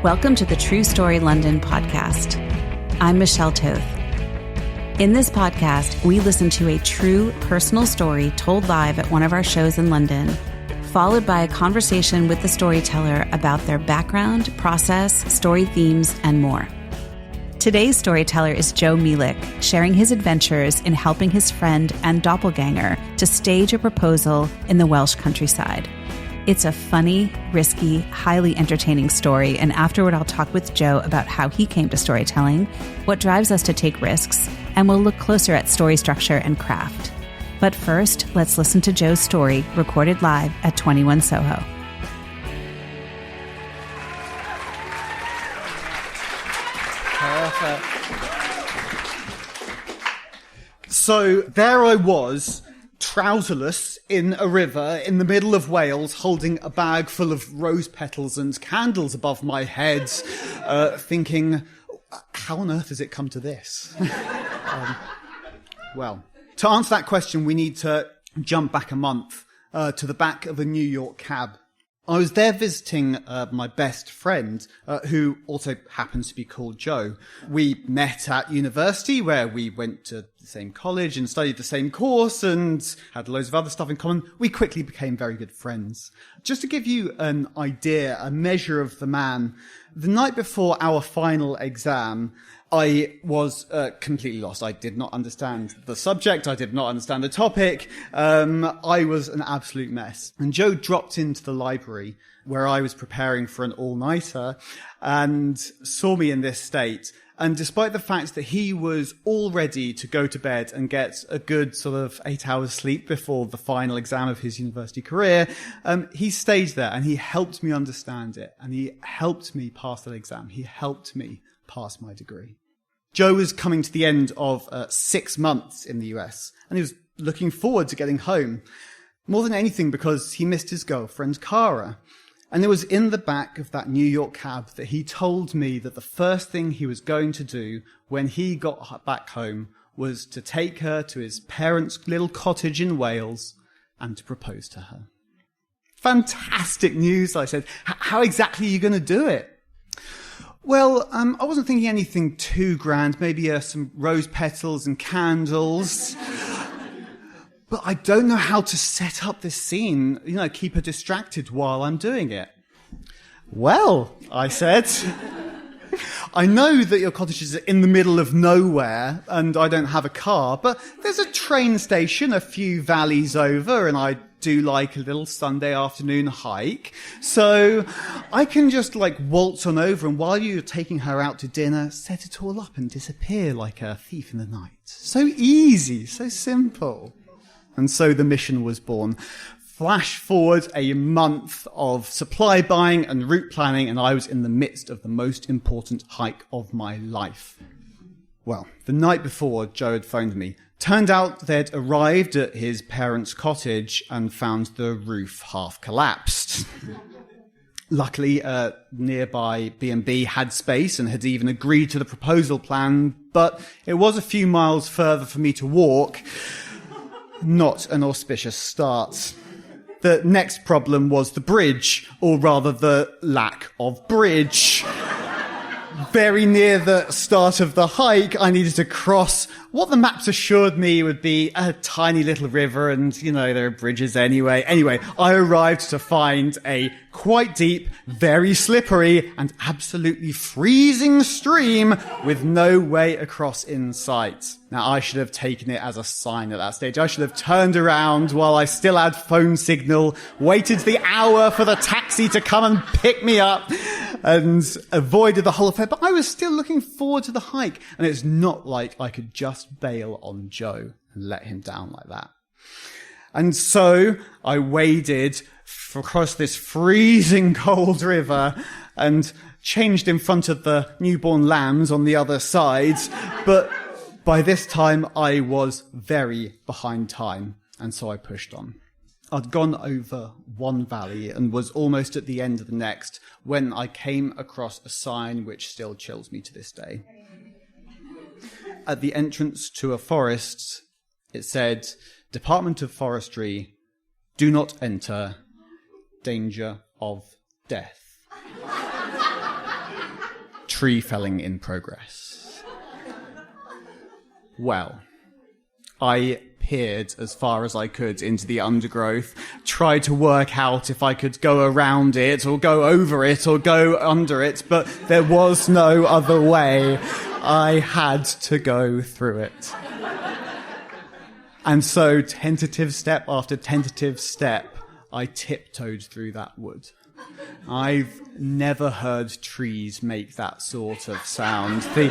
Welcome to the True Story London podcast. I'm Michelle Toth. In this podcast, we listen to a true personal story told live at one of our shows in London, followed by a conversation with the storyteller about their background, process, story themes, and more. Today's storyteller is Joe Milik, sharing his adventures in helping his friend and doppelganger to stage a proposal in the Welsh countryside. It's a funny, risky, highly entertaining story, and afterward I'll talk with Joe about how he came to storytelling, what drives us to take risks, and we'll look closer at story structure and craft. But first, let's listen to Joe's story, recorded live at 21 Soho. Perfect. So there I was, trouserless in a river in the middle of Wales, holding a bag full of rose petals and candles above my head, thinking, how on earth has it come to this? Well, to answer that question, we need to jump back a month to the back of a New York cab. I was there visiting my best friend, who also happens to be called Joe. We met at university, where we went to the same college and studied the same course and had loads of other stuff in common. We quickly became very good friends. Just to give you an idea, a measure of the man, the night before our final exam, I was completely lost. I did not understand the subject. I did not understand the topic. I was an absolute mess. And Joe dropped into the library where I was preparing for an all-nighter and saw me in this state. And despite the fact that he was all ready to go to bed and get a good sort of 8 hours sleep before the final exam of his university career, he stayed there and he helped me understand it. And he helped me pass that exam. He helped me pass my degree. Joe was coming to the end of 6 months in the US, and he was looking forward to getting home, more than anything because he missed his girlfriend, Cara. And it was in the back of that New York cab that he told me that the first thing he was going to do when he got back home was to take her to his parents' little cottage in Wales and to propose to her. Fantastic news, I said. How exactly are you going to do it? Well, I wasn't thinking anything too grand, maybe some rose petals and candles. But I don't know how to set up this scene, keep her distracted while I'm doing it. Well, I said, I know that your cottage is in the middle of nowhere and I don't have a car, but there's a train station a few valleys over and I do like a little Sunday afternoon hike. So I can just waltz on over and while you're taking her out to dinner, set it all up and disappear like a thief in the night. So easy, so simple. And so the mission was born. Flash forward a month of supply buying and route planning, and I was in the midst of the most important hike of my life. Well, the night before, Joe had phoned me. Turned out they'd arrived at his parents' cottage and found the roof half collapsed. Luckily, nearby B&B had space and had even agreed to the proposal plan, but it was a few miles further for me to walk. Not an auspicious start. The next problem was the bridge, or rather the lack of bridge. Very near the start of the hike, I needed to cross what the maps assured me would be a tiny little river, and, there are bridges anyway. Anyway, I arrived to find a quite deep, very slippery, and absolutely freezing stream with no way across in sight. Now, I should have taken it as a sign at that stage. I should have turned around while I still had phone signal, waited the hour for the taxi to come and pick me up, and avoided the whole affair. But I was still looking forward to the hike, and it's not like I could just bail on Joe and let him down like that. And so I waded across this freezing cold river and changed in front of the newborn lambs on the other side. But by this time, I was very behind time, and so I pushed on. I'd gone over one valley and was almost at the end of the next when I came across a sign which still chills me to this day. At the entrance to a forest, it said, Department of Forestry, do not enter, danger of death. Tree felling in progress. Well, I peered as far as I could into the undergrowth, tried to work out if I could go around it or go over it or go under it, but there was no other way. I had to go through it. And so, tentative step after tentative step, I tiptoed through that wood. I've never heard trees make that sort of sound. The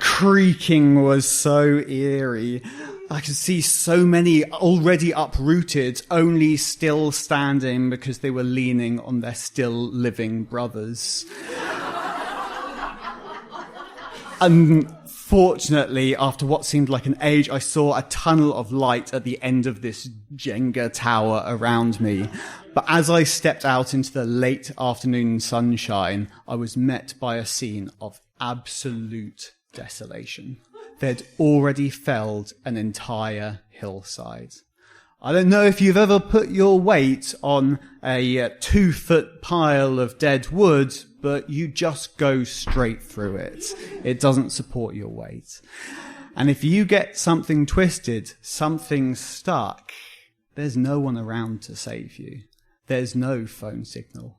creaking was so eerie. I could see so many already uprooted, only still standing because they were leaning on their still living brothers. Unfortunately, after what seemed like an age, I saw a tunnel of light at the end of this Jenga tower around me. But as I stepped out into the late afternoon sunshine, I was met by a scene of absolute desolation. They'd already felled an entire hillside. I don't know if you've ever put your weight on a 2-foot pile of dead wood, but you just go straight through it. It doesn't support your weight. And if you get something twisted, something stuck, there's no one around to save you. There's no phone signal.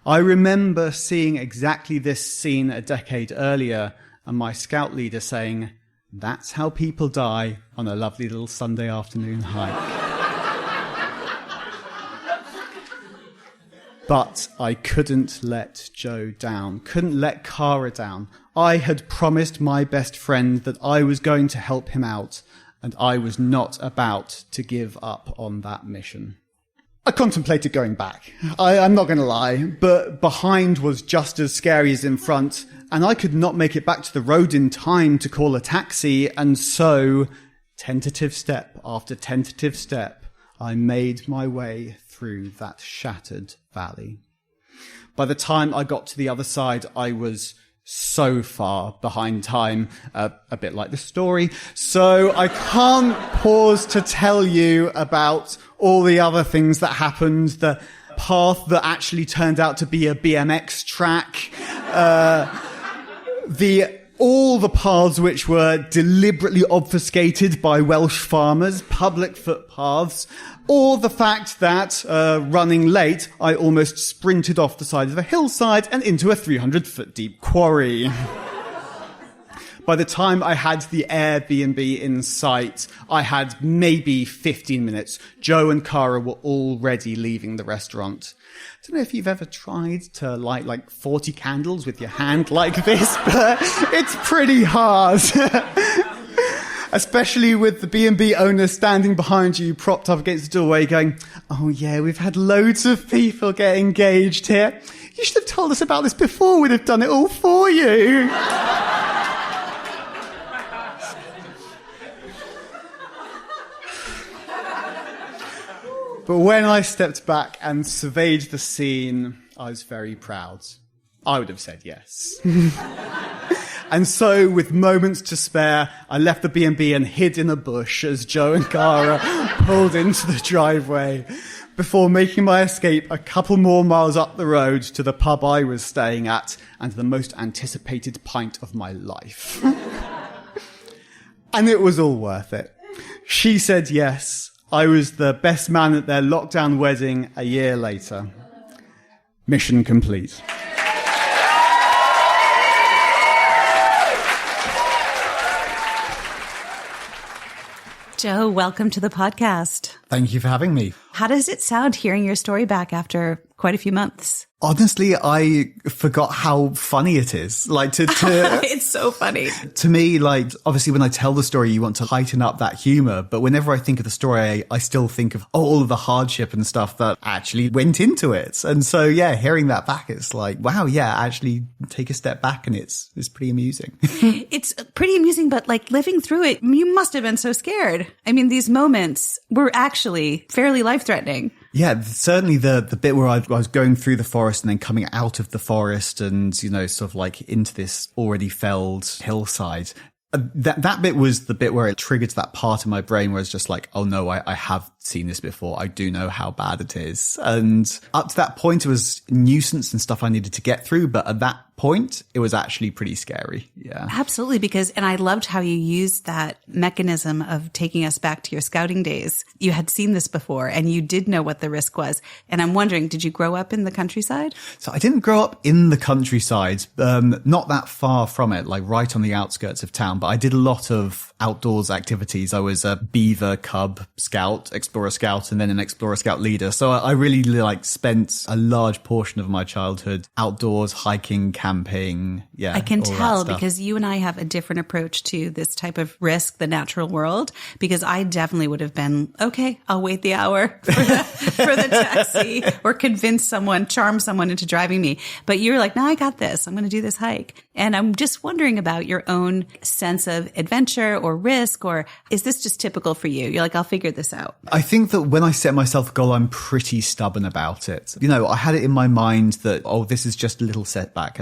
I remember seeing exactly this scene a decade earlier and my scout leader saying, "That's how people die on a lovely little Sunday afternoon hike." But I couldn't let Joe down, couldn't let Cara down. I had promised my best friend that I was going to help him out, and I was not about to give up on that mission. I contemplated going back. I'm not going to lie, but behind was just as scary as in front, and I could not make it back to the road in time to call a taxi, and so, tentative step after tentative step, I made my way through that shattered valley. By the time I got to the other side, I was so far behind time, a bit like the story, so I can't pause to tell you about all the other things that happened, the path that actually turned out to be a BMX track, all the paths which were deliberately obfuscated by Welsh farmers, public footpaths, or the fact that, running late, I almost sprinted off the side of a hillside and into a 300-foot deep quarry. By the time I had the Airbnb in sight, I had maybe 15 minutes. Joe and Cara were already leaving the restaurant. I don't know if you've ever tried to light like 40 candles with your hand like this, but it's pretty hard. Especially with the B&B owner standing behind you, propped up against the doorway going, "Oh yeah, we've had loads of people get engaged here. You should have told us about this before. We'd have done it all for you." But when I stepped back and surveyed the scene, I was very proud. I would have said yes. And so, with moments to spare, I left the B&B and hid in a bush as Joe and Cara pulled into the driveway before making my escape a couple more miles up the road to the pub I was staying at and the most anticipated pint of my life. And it was all worth it. She said yes. I was the best man at their lockdown wedding a year later. Mission complete. Joe, welcome to the podcast. Thank you for having me. How does it sound hearing your story back after quite a few months? Honestly, I forgot how funny it is. Like It's so funny. To me, like, obviously when I tell the story, you want to heighten up that humor. But whenever I think of the story, I still think of all of the hardship and stuff that actually went into it. And so, yeah, hearing that back, it's like, wow, yeah, actually take a step back and it's pretty amusing. It's pretty amusing, but like living through it, you must have been so scared. I mean, these moments were actually fairly life-threatening. Yeah, certainly the bit where I was going through the forest and then coming out of the forest and, you know, sort of like into this already felled hillside. That bit was the bit where it triggered that part of my brain where it's just like, oh no, I have seen this before. I do know how bad it is. And up to that point, it was nuisance and stuff I needed to get through. But at that point, it was actually pretty scary. Yeah. Absolutely. And I loved how you used that mechanism of taking us back to your scouting days. You had seen this before and you did know what the risk was. And I'm wondering, did you grow up in the countryside? So I didn't grow up in the countryside, not that far from it, like right on the outskirts of town, but I did a lot of outdoors activities. I was a beaver cub scout, explorer scout, and then an explorer scout leader. So I really spent a large portion of my childhood outdoors, hiking, camping. Yeah. I can tell because you and I have a different approach to this type of risk, the natural world, because I definitely would have been, okay, I'll wait the hour for the taxi or charm someone into driving me. But you're like, no, I got this. I'm going to do this hike. And I'm just wondering about your own sense of adventure or risk, or is this just typical for you? You're like, I'll figure this out. I think that when I set myself a goal, I'm pretty stubborn about it. I had it in my mind that, this is just a little setback,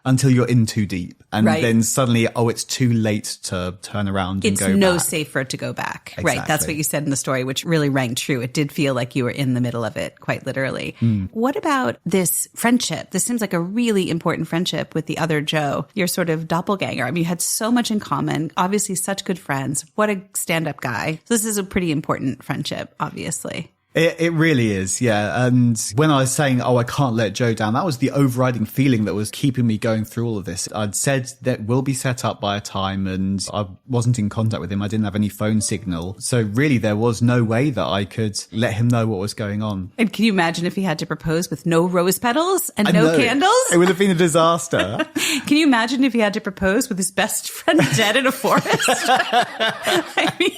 until you're in too deep. And then suddenly, it's too late to turn around and go back. It's no safer to go back. Exactly. Right. That's what you said in the story, which really rang true. It did feel like you were in the middle of it, quite literally. What about this friendship? This seems like a really important friendship with the other Joe, your sort of doppelganger. I mean, you had so much in common, obviously such good friends. What a stand-up guy. So this is a pretty important friendship, obviously. It really is, yeah. And when I was saying, I can't let Joe down, that was the overriding feeling that was keeping me going through all of this. I'd said that we'll be set up by a time and I wasn't in contact with him. I didn't have any phone signal. So really there was no way that I could let him know what was going on. And can you imagine if he had to propose with no rose petals and no candles? It would have been a disaster. Can you imagine if he had to propose with his best friend dead in a forest? I mean...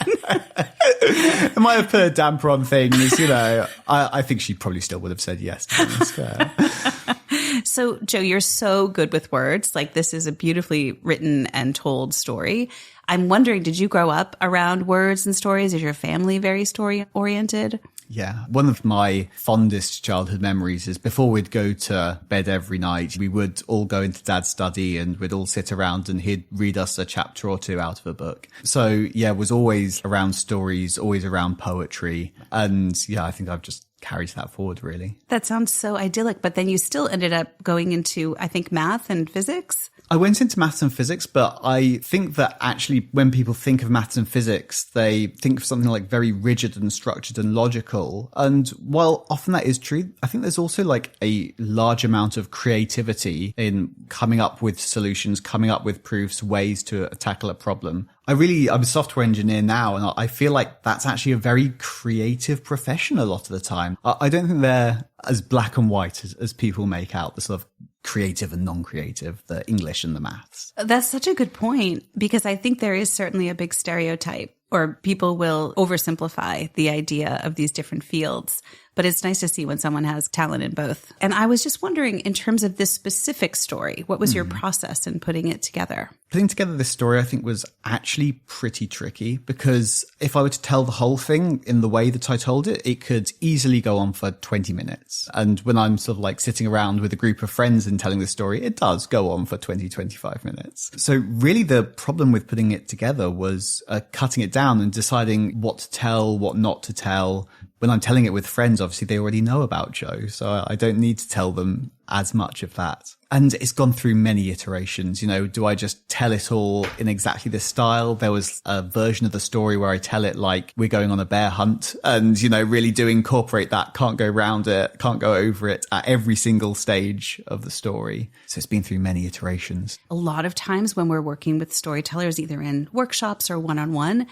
It might have put a damper on things, I think she probably still would have said yes to this. So, Joe, you're so good with words. Like, this is a beautifully written and told story. I'm wondering, did you grow up around words and stories? Is your family very story oriented? Yeah. One of my fondest childhood memories is before we'd go to bed every night, we would all go into Dad's study and we'd all sit around and he'd read us a chapter or two out of a book. So yeah, it was always around stories, always around poetry. And yeah, I think I've just carried that forward, really. That sounds so idyllic. But then you still ended up going into, I think, math and physics. I went into maths and physics, but I think that actually when people think of maths and physics, they think of something like very rigid and structured and logical. And while often that is true, I think there's also like a large amount of creativity in coming up with solutions, coming up with proofs, ways to tackle a problem. I'm a software engineer now, and I feel like that's actually a very creative profession a lot of the time. I don't think they're as black and white as people make out, the sort of creative and non-creative, the English and the maths. That's such a good point, because I think there is certainly a big stereotype, or people will oversimplify the idea of these different fields. But it's nice to see when someone has talent in both. And I was just wondering, in terms of this specific story, what was your process in putting it together? Putting together this story, I think, was actually pretty tricky, because if I were to tell the whole thing in the way that I told it, it could easily go on for 20 minutes. And when I'm sort of like sitting around with a group of friends and telling the story, it does go on for 20, 25 minutes. So really the problem with putting it together was cutting it down and deciding what to tell, what not to tell. When I'm telling it with friends, obviously they already know about Joe, so I don't need to tell them as much of that. And it's gone through many iterations. Do I just tell it all in exactly this style? There was a version of the story where I tell it like we're going on a bear hunt and, really do incorporate that, can't go round it, can't go over it at every single stage of the story. So it's been through many iterations. A lot of times when we're working with storytellers, either in workshops or one-on-one,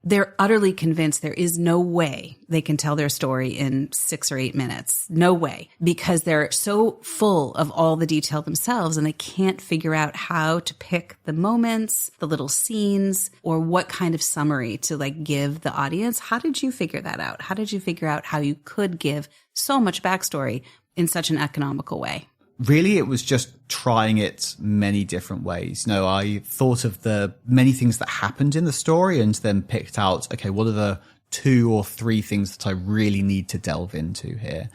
they're utterly convinced there is no way they can tell their story in 6 or 8 minutes. No way. Because they're so full of all the detail themselves and they can't figure out how to pick the moments, the little scenes, or what kind of summary to give the audience. How did you figure that out? How did you figure out how you could give so much backstory in such an economical way? Really, it was just trying it many different ways. I thought of the many things that happened in the story and then picked out, okay, what are the 2 or 3 things that I really need to delve into here?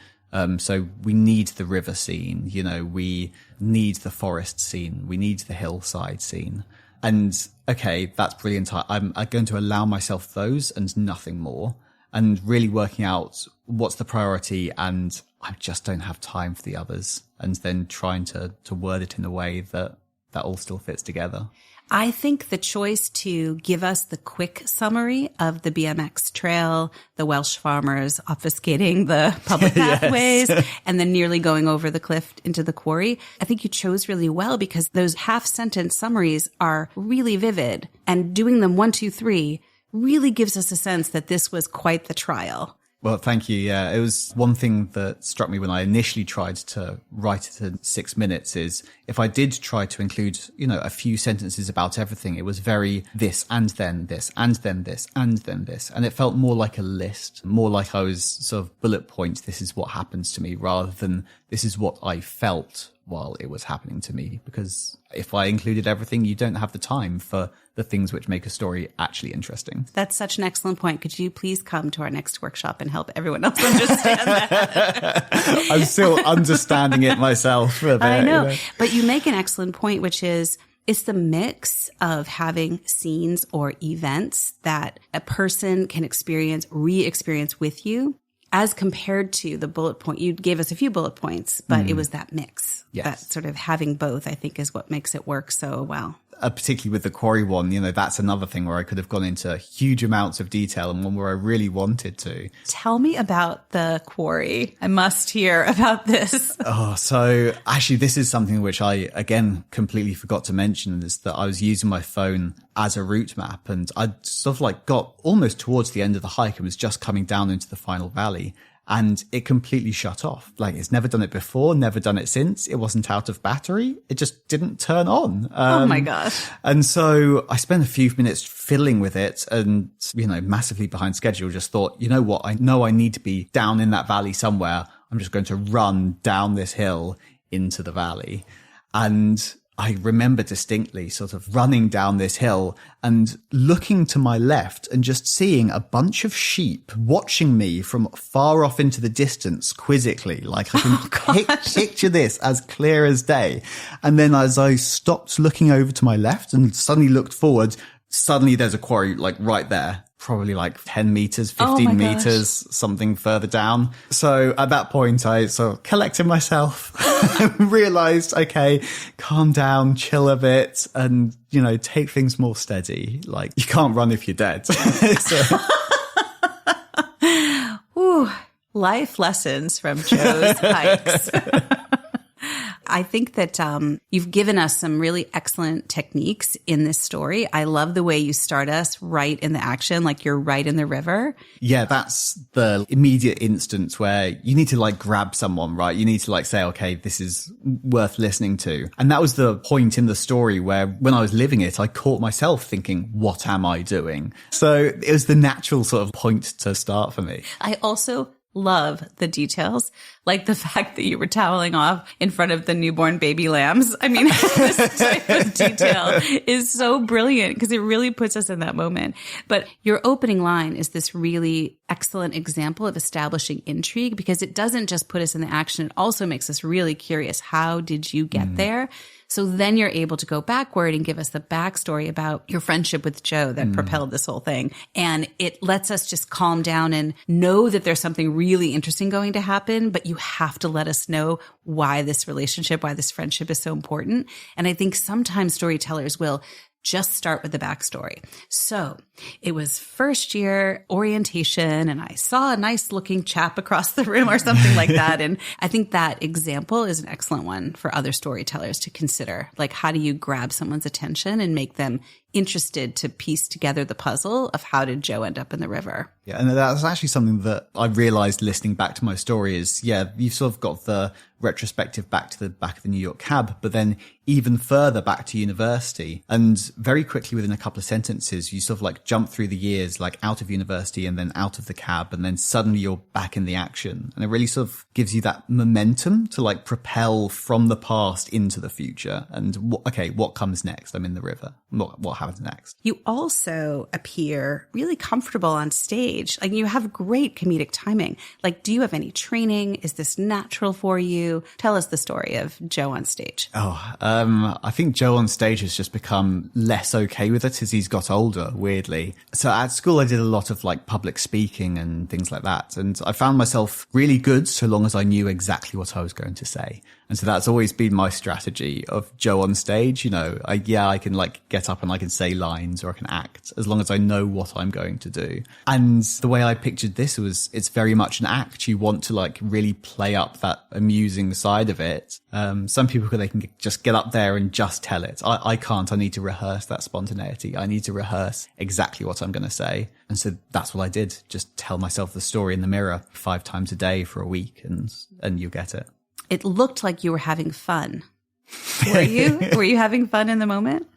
So we need the river scene, we need the forest scene, we need the hillside scene. And okay, that's brilliant. I'm going to allow myself those and nothing more. and really working out what's the priority, and I just don't have time for the others, and then trying to word it in a way that all still fits together. I think the choice to give us the quick summary of the BMX trail, the Welsh farmers obfuscating the public pathways, and then nearly going over the cliff into the quarry, I think you chose really well, because those half-sentence summaries are really vivid, and doing them 1, 2, 3 really gives us a sense that this was quite the trial. Well, thank you. Yeah, it was one thing that struck me when I initially tried to write it in 6 minutes is if I did try to include, a few sentences about everything, it was very this and then this and then this and then this. And it felt more like a list, more like I was sort of bullet points. This is what happens to me, rather than this is what I felt while it was happening to me. Because if I included everything, you don't have the time for the things which make a story actually interesting. That's such an excellent point. Could you please come to our next workshop and help everyone else understand that? I'm still understanding it myself a bit. I know. But you make an excellent point, which is it's the mix of having scenes or events that a person can re-experience with you, as compared to the bullet point. You gave us a few bullet points, but it was that mix. Yes. That sort of having both, I think, is what makes it work so well. Particularly with the quarry one, that's another thing where I could have gone into huge amounts of detail, and one where I really wanted to. Tell me about the quarry. I must hear about this. So actually this is something which I, again, completely forgot to mention, is that I was using my phone as a route map, and I'd sort of got almost towards the end of the hike and was just coming down into the final valley. And it completely shut off. It's never done it before, never done it since. It wasn't out of battery. It just didn't turn on. Oh my gosh. And so I spent a few minutes fiddling with it and, massively behind schedule, just thought, you know what? I know I need to be down in that valley somewhere. I'm just going to run down this hill into the valley. And I remember distinctly sort of running down this hill and looking to my left and just seeing a bunch of sheep watching me from far off into the distance quizzically. I can picture this as clear as day. And then as I stopped looking over to my left and suddenly looked forward, suddenly there's a quarry right there. Probably 10 meters, 15 meters, something further down. So at that point, I sort of collected myself and realized, okay, calm down, chill a bit, and, take things more steady. You can't run if you're dead. Ooh, life lessons from Joe's hikes. I think that you've given us some really excellent techniques in this story. I love the way you start us right in the action, you're right in the river. Yeah, that's the immediate instance where you need to grab someone, right? You need to say, okay, this is worth listening to. And that was the point in the story where when I was living it, I caught myself thinking, what am I doing? So it was the natural sort of point to start for me. I also love the details, like the fact that you were toweling off in front of the newborn baby lambs. I mean, this type of detail is so brilliant because it really puts us in that moment. But your opening line is this really excellent example of establishing intrigue, because it doesn't just put us in the action. It also makes us really curious. How did you get there? So then you're able to go backward and give us the backstory about your friendship with Joe that propelled this whole thing. And it lets us just calm down and know that there's something really interesting going to happen, but you have to let us know why this relationship, why this friendship is so important. And I think sometimes storytellers will just start with the backstory. So it was first year orientation and I saw a nice looking chap across the room or something like that. And I think that example is an excellent one for other storytellers to consider. How do you grab someone's attention and make them interested to piece together the puzzle of how did Joe end up in the river? Yeah, and that's actually something that I realized listening back to my story is, you've sort of got the retrospective back to the back of the New York cab, but then even further back to university. And very quickly within a couple of sentences, you sort of jump through the years, out of university and then out of the cab, and then suddenly you're back in the action. And it really sort of gives you that momentum to propel from the past into the future. And what comes next? I'm in the river. What happens next. You also appear really comfortable on stage. Like, you have great comedic timing. Like, do you have any training? Is this natural for you? Tell us the story of Joe on stage. I think Joe on stage has just become less okay with it as he's got older, weirdly. So at school, I did a lot of like public speaking and things like that. And I found myself really good so long as I knew exactly what I was going to say. And so that's always been my strategy of Joe on stage. You know, I can like get up and I can say lines or I can act as long as I know what I'm going to do. And the way I pictured this was it's very much an act. You want to like really play up that amusing side of it. Some people, they can just get up there and just tell it. I can't. I need to rehearse that spontaneity. I need to rehearse exactly what I'm going to say. And so that's what I did. Just tell myself the story in the mirror 5 times a day for a week and you get it. It looked like you were having fun. Were you? Were you having fun in the moment?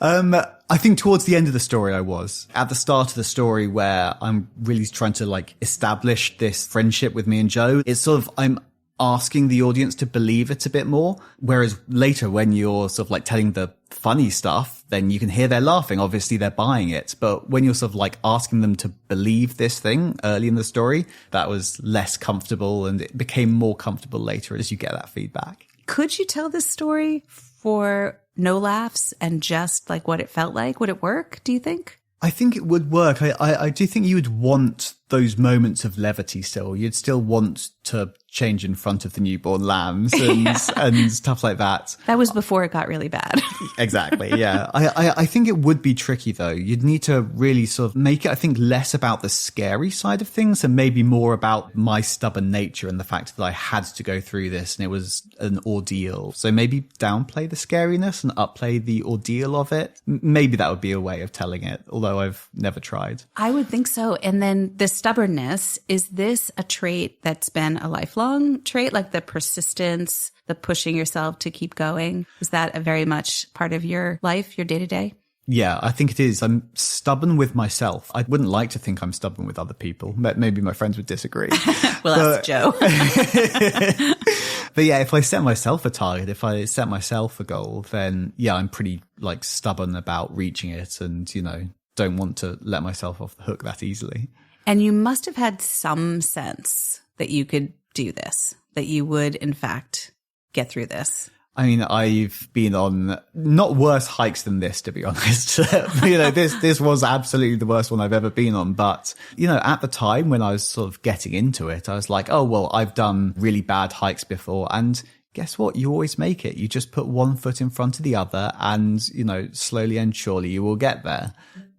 I think towards the end of the story I was. At the start of the story where I'm really trying to like establish this friendship with me and Joe, it's sort of, I'm asking the audience to believe it a bit more. Whereas later when you're sort of like telling the funny stuff, then you can hear they're laughing. Obviously they're buying it. But when you're sort of like asking them to believe this thing early in the story, that was less comfortable and it became more comfortable later as you get that feedback. Could you tell this story for no laughs and just like what it felt like? Would it work, do you think? I think it would work. I do think you would want those moments of levity still. You'd still want to change in front of the newborn lambs and stuff like that. That was before it got really bad. Exactly, yeah. I think it would be tricky, though. You'd need to really sort of make it, I think, less about the scary side of things and maybe more about my stubborn nature and the fact that I had to go through this and it was an ordeal. So maybe downplay the scariness and upplay the ordeal of it. Maybe that would be a way of telling it, although I've never tried. I would think so. And then the stubbornness, is this a trait that's been a lifelong trait, like the persistence, the pushing yourself to keep going? Is that a very much part of your life, your day-to-day? Yeah, I think it is. I'm stubborn with myself. I wouldn't like to think I'm stubborn with other people. Maybe my friends would disagree. Well, that's Joe. But yeah, if I set myself a target, if I set myself a goal, then yeah, I'm pretty like stubborn about reaching it and, you know, don't want to let myself off the hook that easily. And you must have had some sense that you could do this, that you would, in fact, get through this. I mean, I've been on not worse hikes than this, to be honest. You know, this was absolutely the worst one I've ever been on. But, you know, at the time when I was sort of getting into it, I was like, oh, well, I've done really bad hikes before. And guess what? You always make it. You just put one foot in front of the other and, you know, slowly and surely you will get there.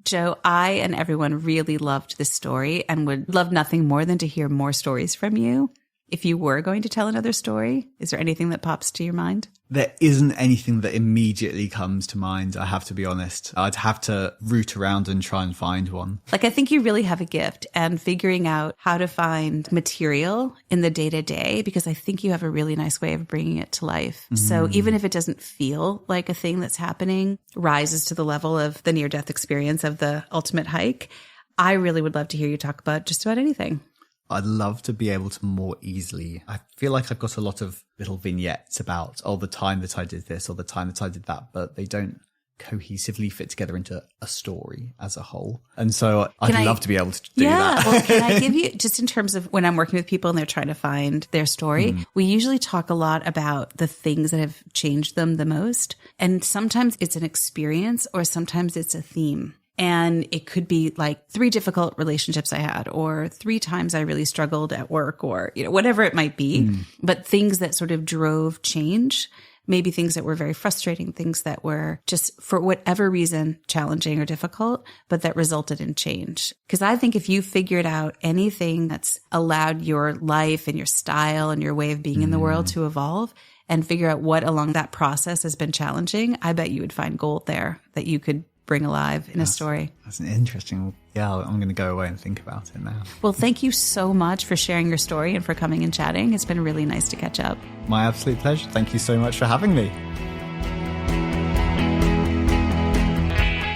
Joe, I and everyone really loved this story and would love nothing more than to hear more stories from you. If you were going to tell another story, is there anything that pops to your mind? There isn't anything that immediately comes to mind, I have to be honest. I'd have to root around and try and find one. Like, I think you really have a gift and figuring out how to find material in the day-to-day, because I think you have a really nice way of bringing it to life. So even if it doesn't feel like a thing that's happening, rises to the level of the near-death experience of the ultimate hike, I really would love to hear you talk about just about anything. I'd love to be able to more easily. I feel like I've got a lot of little vignettes about, oh, the time that I did this or the time that I did that, but they don't cohesively fit together into a story as a whole. And so I'd love to be able to do that. Well, can I give you, just in terms of when I'm working with people and they're trying to find their story, we usually talk a lot about the things that have changed them the most. And sometimes it's an experience or sometimes it's a theme. And it could be like 3 difficult relationships I had, or 3 times I really struggled at work, or, you know, whatever it might be. But things that sort of drove change, maybe things that were very frustrating, things that were just for whatever reason challenging or difficult, but that resulted in change. Because I think if you figured out anything that's allowed your life and your style and your way of being in the world to evolve, and figure out what along that process has been challenging, I bet you would find gold there that you could bring alive in a story. That's an interesting. Yeah, I'm going to go away and think about it now. Well, thank you so much for sharing your story and for coming and chatting. It's been really nice to catch up. My absolute pleasure. Thank you so much for having me.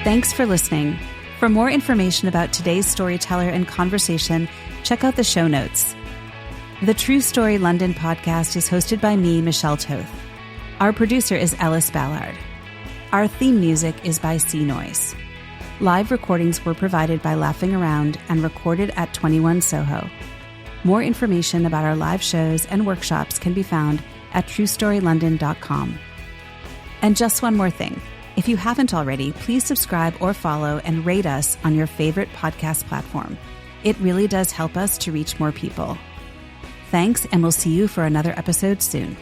Thanks for listening. For more information about today's storyteller and conversation, check out the show notes. The True Story London podcast is hosted by me, Michelle Toth. Our producer is Ellis Ballard. Our theme music is by Sea Noise. Live recordings were provided by Laughing Around and recorded at 21 Soho. More information about our live shows and workshops can be found at truestorylondon.com. And just one more thing. If you haven't already, please subscribe or follow and rate us on your favorite podcast platform. It really does help us to reach more people. Thanks, and we'll see you for another episode soon.